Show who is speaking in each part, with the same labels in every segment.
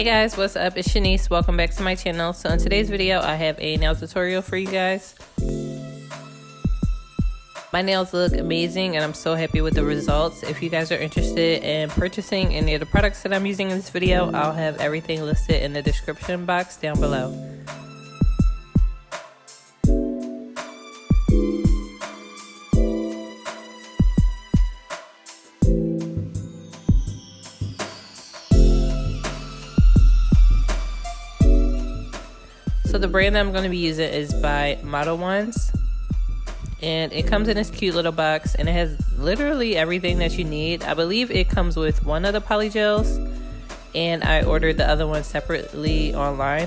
Speaker 1: Hey guys, what's up? It's Shanice. Welcome back to my channel. So in today's video, I have a nail tutorial for you guys. My nails look amazing and I'm so happy with the results. If you guys are interested in purchasing any of the products that I'm using in this video, I'll have everything listed in the description box down below. So the brand that I'm going to be using is by Modelones, and it comes in this cute little box and it has literally everything that you need. I believe it comes with one of the polygels and I ordered the other one separately online.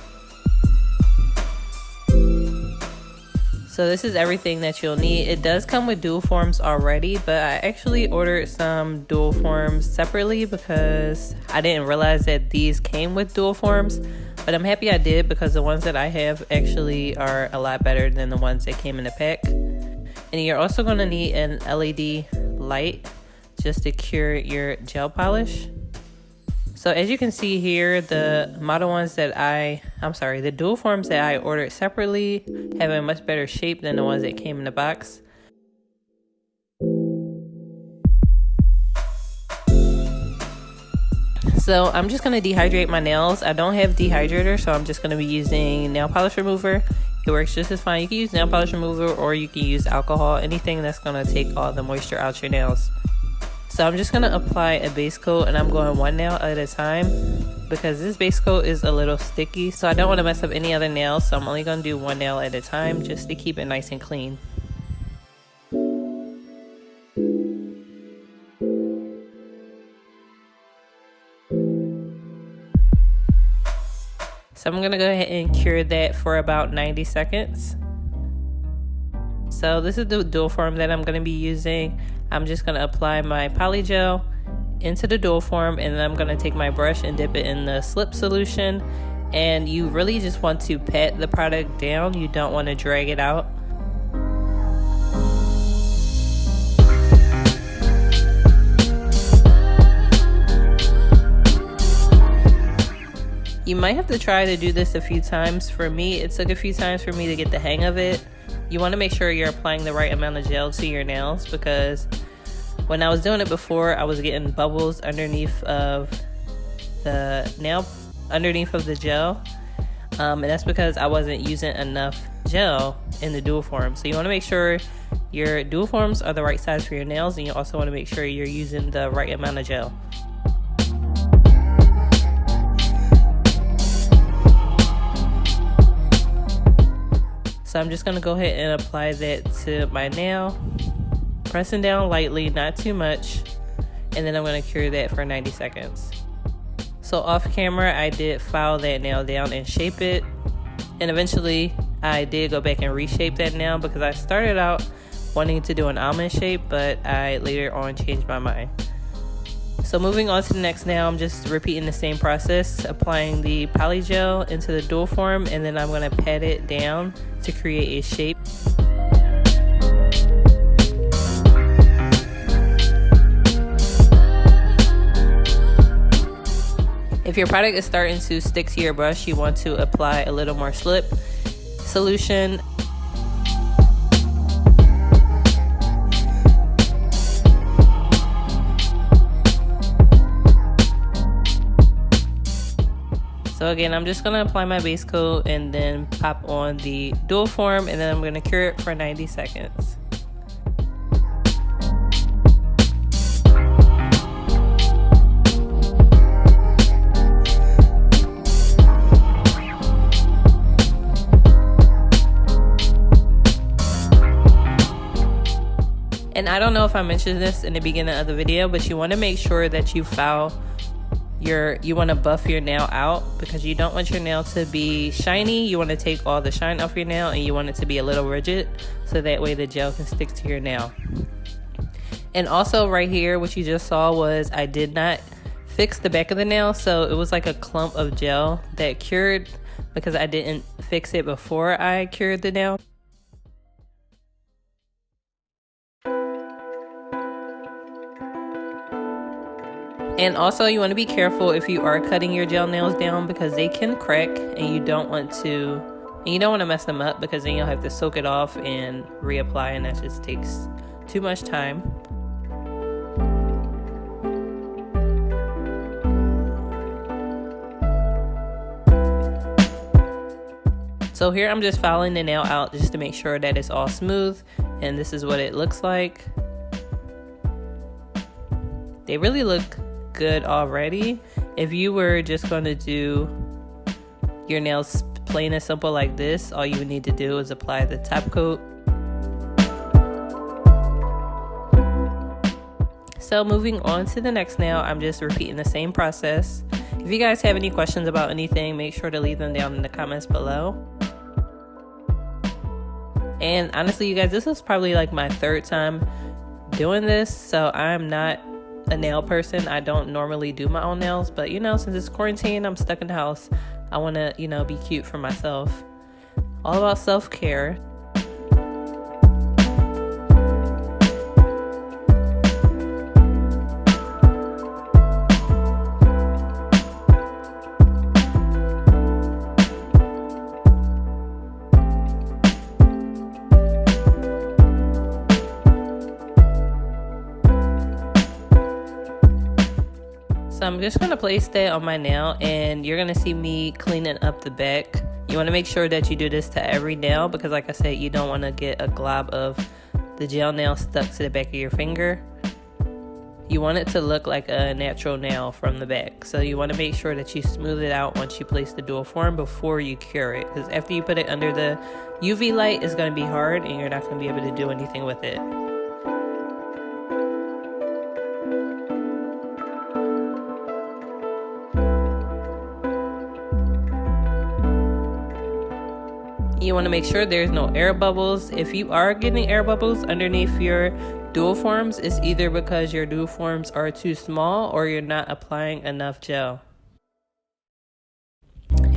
Speaker 1: So this is everything that you'll need. It does come with dual forms already, but I actually ordered some dual forms separately because I didn't realize that these came with dual forms. But I'm happy I did because the ones that I have actually are a lot better than the ones that came in the pack. And you're also going to need an LED light just to cure your gel polish. So as you can see here, the the dual forms that I ordered separately have a much better shape than the ones that came in the box. So I'm just going to dehydrate my nails. I don't have dehydrator, so I'm just going to be using nail polish remover. It works just as fine. You can use nail polish remover or you can use alcohol, anything that's going to take all the moisture out your nails. So I'm just going to apply a base coat and I'm going one nail at a time because this base coat is a little sticky. So I don't want to mess up any other nails, so I'm only going to do one nail at a time just to keep it nice and clean. So I'm gonna go ahead and cure that for about 90 seconds. So this is the dual form that I'm gonna be using. I'm just gonna apply my polygel into the dual form and then I'm gonna take my brush and dip it in the slip solution. And you really just want to pat the product down. You don't want to drag it out. You might have to try to do this a few times. For me, it took a few times for me to get the hang of it. You want to make sure you're applying the right amount of gel to your nails because when I was doing it before, I was getting bubbles underneath of the gel. And that's because I wasn't using enough gel in the dual form. So you want to make sure your dual forms are the right size for your nails, and you also want to make sure you're using the right amount of gel. So I'm just going to go ahead and apply that to my nail, pressing down lightly, not too much, and then I'm going to cure that for 90 seconds. So off camera, I did file that nail down and shape it, and eventually I did go back and reshape that nail because I started out wanting to do an almond shape, but I later on changed my mind. So moving on to the next nail, I'm just repeating the same process, applying the polygel into the dual form, and then I'm going to pat it down to create a shape. If your product is starting to stick to your brush, you want to apply a little more slip solution. So again, I'm just going to apply my base coat and then pop on the dual form, and then I'm going to cure it for 90 seconds. And I don't know if I mentioned this in the beginning of the video, but you want to make sure that you want to buff your nail out because you don't want your nail to be shiny. You want to take all the shine off your nail and you want it to be a little rigid so that way the gel can stick to your nail. And also right here, what you just saw was I did not fix the back of the nail, so it was like a clump of gel that cured because I didn't fix it before I cured the nail. And also you want to be careful if you are cutting your gel nails down, because they can crack and you don't want to mess them up, because then you'll have to soak it off and reapply, and that just takes too much time. So here I'm just filing the nail out just to make sure that it's all smooth, and this is what it looks like. They really look good already. If you were just going to do your nails plain and simple like this, all you would need to do is apply the top coat. So moving on to the next nail, I'm just repeating the same process. If you guys have any questions about anything, make sure to leave them down in the comments below. And honestly, you guys, this is probably like my third time doing this, so I'm not a nail person. I don't normally do my own nails, but since it's quarantine, I'm stuck in the house. I want to, be cute for myself. All about self-care. So I'm just going to place that on my nail, and you're going to see me cleaning up the back. You want to make sure that you do this to every nail, because like I said, you don't want to get a glob of the gel nail stuck to the back of your finger. You want it to look like a natural nail from the back. So you want to make sure that you smooth it out once you place the dual form before you cure it, because after you put it under the UV light, it's going to be hard and you're not going to be able to do anything with it. You want to make sure there's no air bubbles. If you are getting air bubbles underneath your dual forms, it's either because your dual forms are too small or you're not applying enough gel.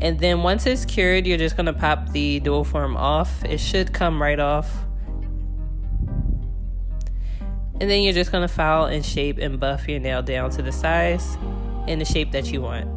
Speaker 1: And then once it's cured, you're just going to pop the dual form off. It should come right off. And then you're just going to file and shape and buff your nail down to the size and the shape that you want.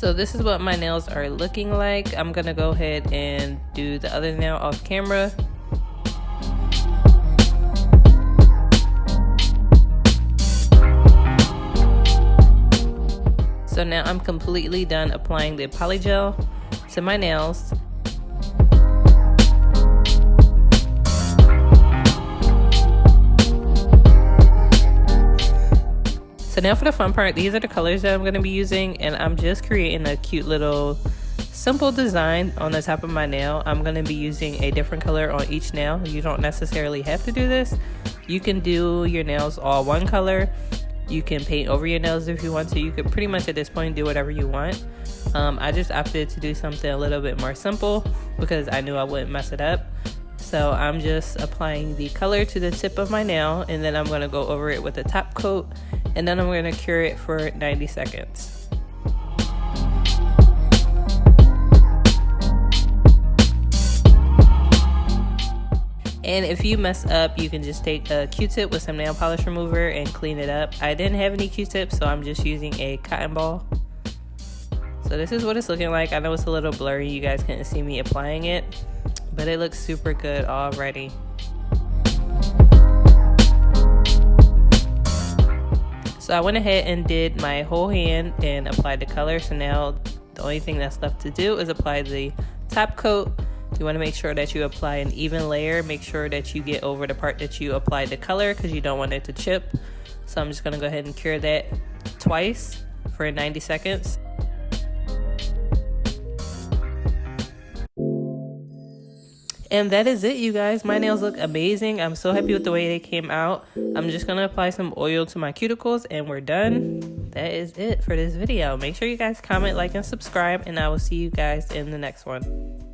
Speaker 1: So this is what my nails are looking like. I'm gonna go ahead and do the other nail off camera. So now I'm completely done applying the polygel to my nails. So now for the fun part, these are the colors that I'm going to be using, and I'm just creating a cute little simple design on the top of my nail. I'm going to be using a different color on each nail. You don't necessarily have to do this. You can do your nails all one color. You can paint over your nails if you want to. You could pretty much at this point do whatever you want. I just opted to do something a little bit more simple because I knew I wouldn't mess it up. So I'm just applying the color to the tip of my nail, and then I'm going to go over it with a top coat, and then I'm going to cure it for 90 seconds. And if you mess up, you can just take a Q-tip with some nail polish remover and clean it up. I didn't have any Q-tips, so I'm just using a cotton ball. So this is what it's looking like. I know it's a little blurry, you guys couldn't see me applying it, but it looks super good already. So I went ahead and did my whole hand and applied the color. So now the only thing that's left to do is apply the top coat. You want to make sure that you apply an even layer. Make sure that you get over the part that you applied the color because you don't want it to chip. So I'm just going to go ahead and cure that twice for 90 seconds. And that is it, you guys. My nails look amazing. I'm so happy with the way they came out. I'm just going to apply some oil to my cuticles and we're done. That is it for this video. Make sure you guys comment, like, and subscribe, and I will see you guys in the next one.